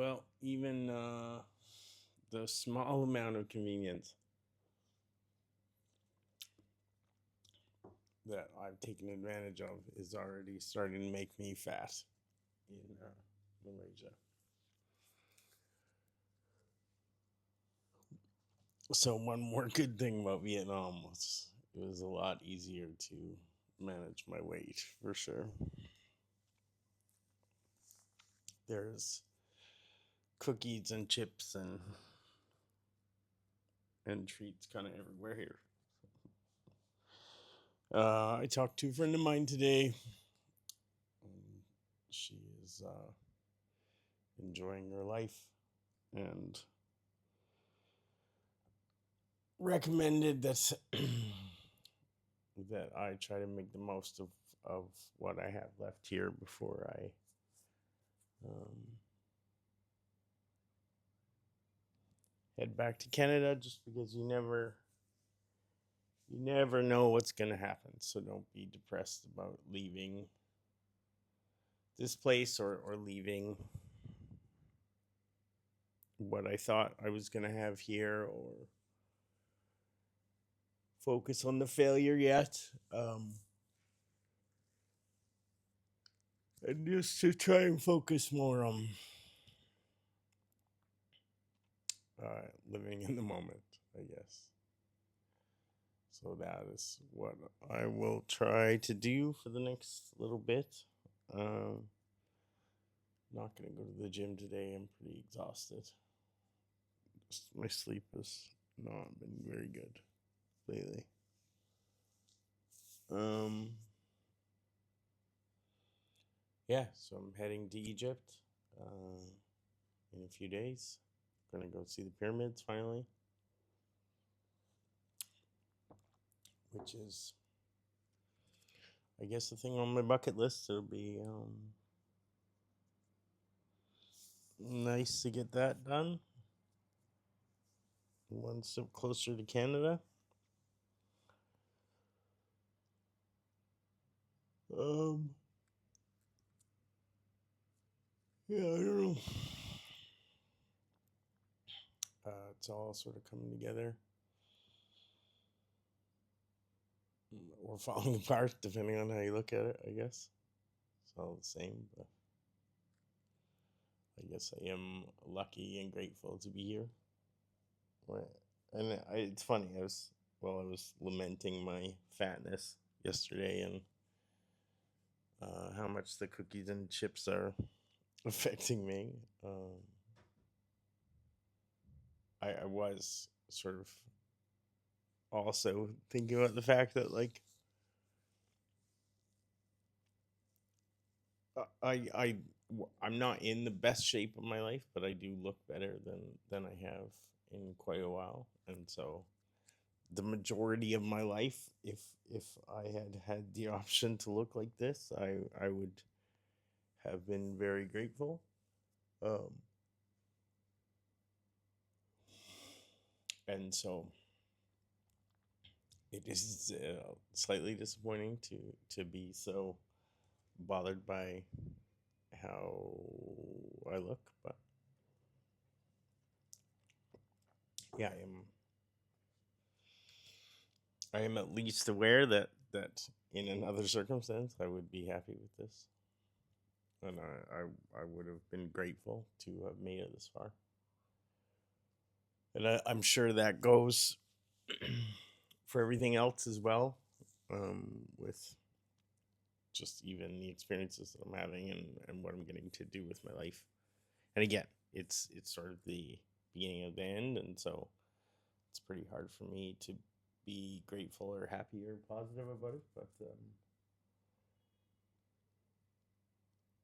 Well, even the small amount of convenience that I've taken advantage of is already starting to make me fat in Malaysia. So one more good thing about Vietnam was it was a lot easier to manage my weight for sure. There's cookies and chips and treats kind of everywhere here. I talked to a friend of mine today. And she is enjoying her life and recommended that that I try to make the most of what I have left here before I head back to Canada. Just because you never know what's going to happen, so don't be depressed about leaving this place or leaving what I thought I was going to have here or focus on the failure yet. And just to try and focus more on living in the moment, I guess. So that is what I will try to do for the next little bit. Not going to go to the gym today. I'm pretty exhausted. Just my sleep has not been very good lately. Yeah, so I'm heading to Egypt in a few days. Gonna go see the pyramids finally, which is, I guess, the thing on my bucket list. It'll be nice to get that done. One step closer to Canada. Um, yeah, I don't know. It's all sort of coming together. Or falling apart, depending on how you look at it, I guess. It's all the same, but I guess I am lucky and grateful to be here. And it's funny. I was lamenting my fatness yesterday and how much the cookies and chips are affecting me. I was sort of also thinking about the fact that I I'm not in the best shape of my life, but I do look better than I have in quite a while, and so the majority of my life, if I had the option to look like this, I would have been very grateful. Um, and so it is slightly disappointing to be so bothered by how I look, but yeah, I am at least aware that in another circumstance I would be happy with this, and I would have been grateful to have made it this far. And I'm sure that goes for everything else as well, with just even the experiences that I'm having and what I'm getting to do with my life. And again, it's sort of the beginning of the end, and so it's pretty hard for me to be grateful or happy or positive about it.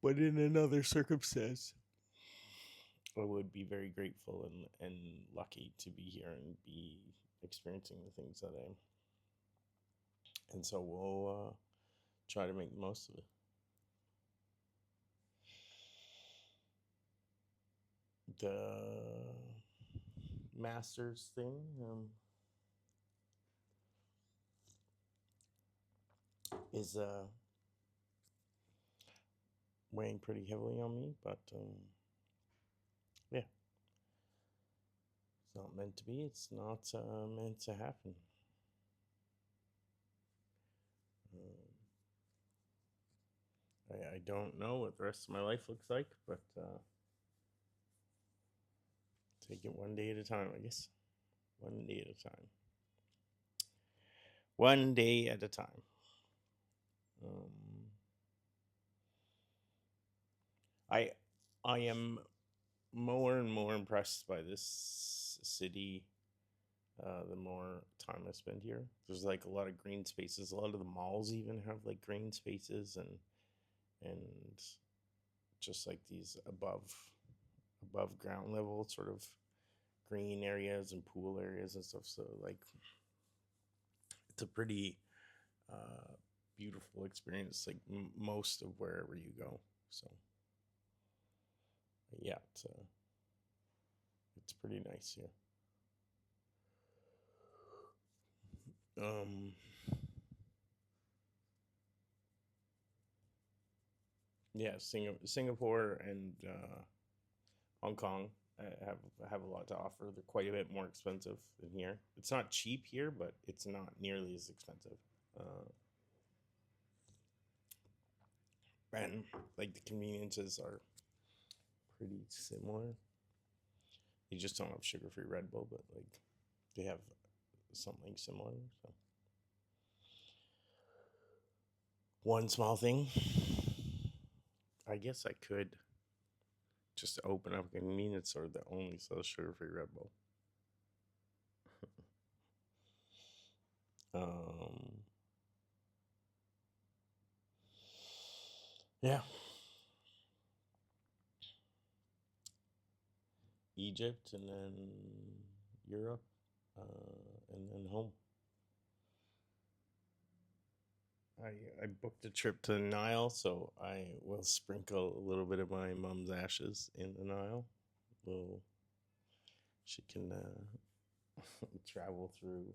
But in another circumstance, I would be very grateful and lucky to be here and be experiencing the things that I am. And so we'll try to make the most of it. The Masters thing is weighing pretty heavily on me, but Yeah, it's not meant to be. It's not meant to happen. Um, I don't know what the rest of my life looks like, but take it one day at a time, I guess. One day at a time. One day at a time. Um, I I am more and more impressed by this city. The more time I spend here, there's like a lot of green spaces. A lot of the malls even have like green spaces and just like these above ground level sort of green areas and pool areas and stuff. So like it's a pretty uh, beautiful experience. Like most of wherever you go. So yeah, it's pretty nice here. Um, yeah, Singapore and Hong Kong have a lot to offer. They're quite a bit more expensive than here. It's not cheap here, but it's not nearly as expensive. Uh, and like the conveniences are pretty similar. You just don't have sugar-free Red Bull, but like they have something similar. So one small thing, I guess I could just open up a convenience store that only sells sugar-free Red Bull. Um, yeah, Egypt and then Europe, and then home. I booked a trip to the Nile, so I will sprinkle a little bit of my mom's ashes in the Nile. Well, she can travel through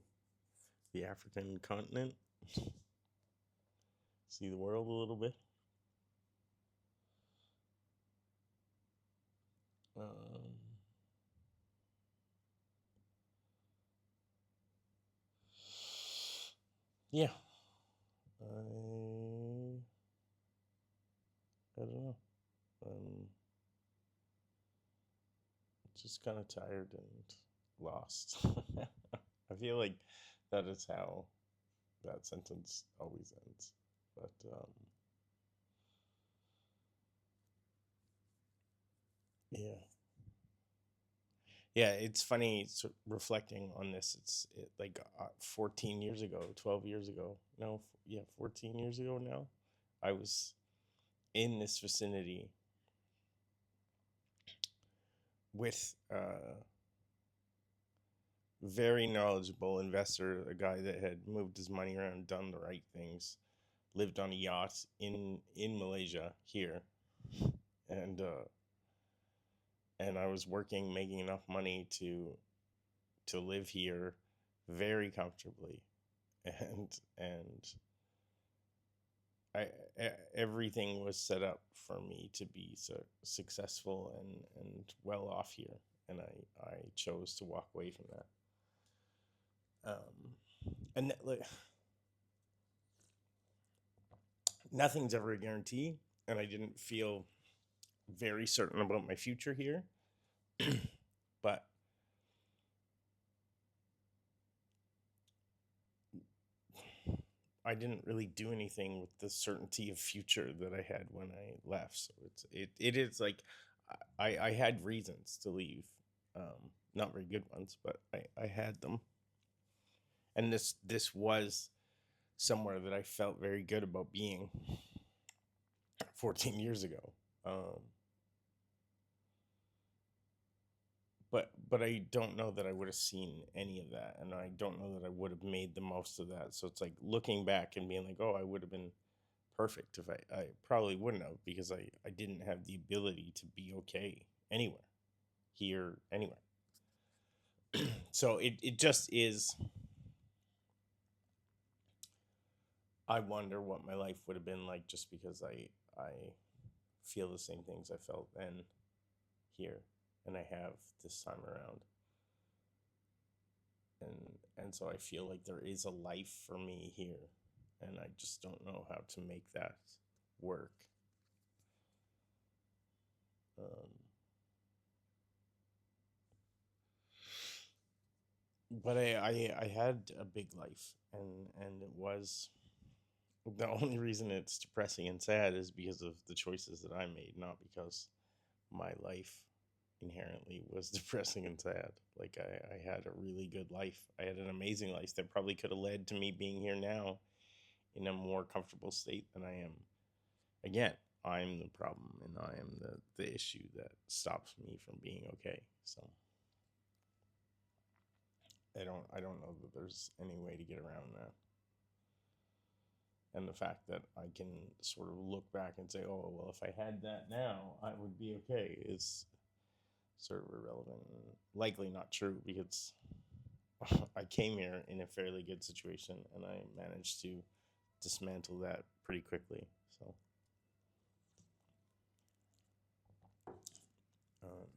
the African continent, see the world a little bit. Um, yeah, I don't know. Um, just kind of tired and lost. I feel like that is how that sentence always ends. But yeah, yeah, it's funny reflecting on this. Like 14 years ago, 12 years ago. No, yeah, 14 years ago now. I was in this vicinity with very knowledgeable investor, a guy that had moved his money around, done the right things, lived on a yacht in Malaysia here, and I was working, making enough money to live here very comfortably, and I everything was set up for me to be successful and well off here, and I chose to walk away from that. And like, nothing's ever a guarantee, and I didn't feel very certain about my future here, but I didn't really do anything with the certainty of future that I had when I left. So it is like I had reasons to leave, not very good ones, but I had them, and this was somewhere that I felt very good about being 14 years ago. Um, but I don't know that I would have seen any of that, and I don't know that I would have made the most of that. So it's like looking back and being like, oh, I would have been perfect if I probably wouldn't have, because I didn't have the ability to be okay anywhere, here, anywhere. So it just is. I wonder what my life would have been like just because I feel the same things I felt then here. and I have this time around. And so I feel like there is a life for me here, and I just don't know how to make that work. Um, but I had a big life, and it was the only reason it's depressing and sad is because of the choices that I made, not because my life inherently was depressing and sad. Like I had a really good life. I had an amazing life that probably could have led to me being here now in a more comfortable state than I am. Again, I'm the problem and I am the issue that stops me from being okay. So I don't know that there's any way to get around that. And the fact that I can sort of look back and say, oh, well, if I had that now, I would be okay, is sort of irrelevant and likely not true because I came here in a fairly good situation and I managed to dismantle that pretty quickly. So, um,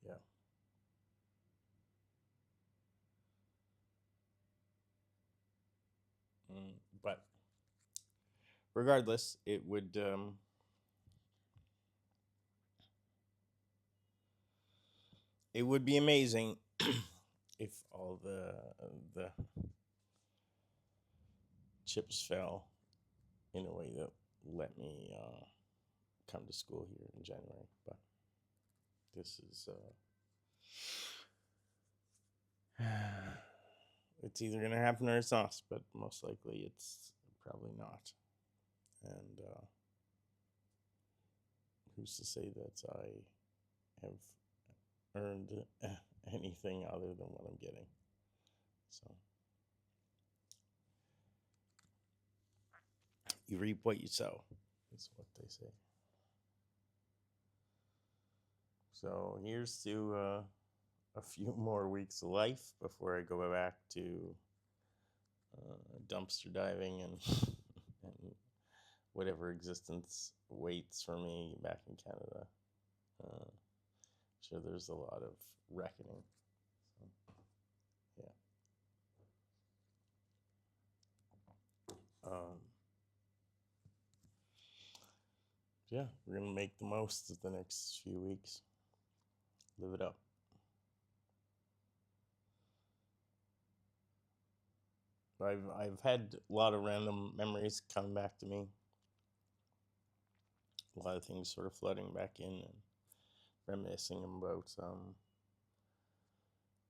yeah. But regardless, it would be amazing if all the chips fell in a way that let me come to school here in January. But this is it's either gonna happen or it's not. But most likely, it's probably not. And who's to say that I have earned anything other than what I'm getting? So you reap what you sow. That's what they say. So here's to a few more weeks of life before I go back to dumpster diving and and whatever existence waits for me back in Canada. Sure, there's a lot of reckoning. So, yeah. Yeah, we're gonna make the most of the next few weeks. Live it up. I've had a lot of random memories come back to me. A lot of things sort of flooding back in and reminiscing about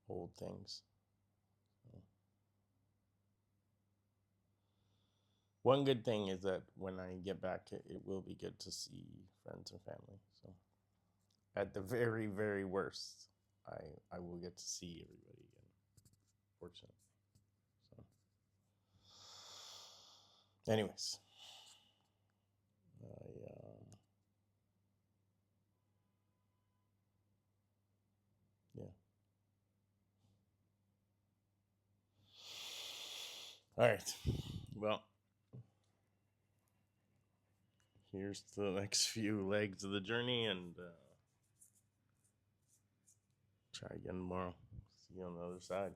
old things. So, one good thing is that when I get back, it will be good to see friends and family. So, at the very, very worst, I will get to see everybody again. Fortunately. So, anyways, yeah. All right. Well, here's the next few legs of the journey, and try again tomorrow. See you on the other side.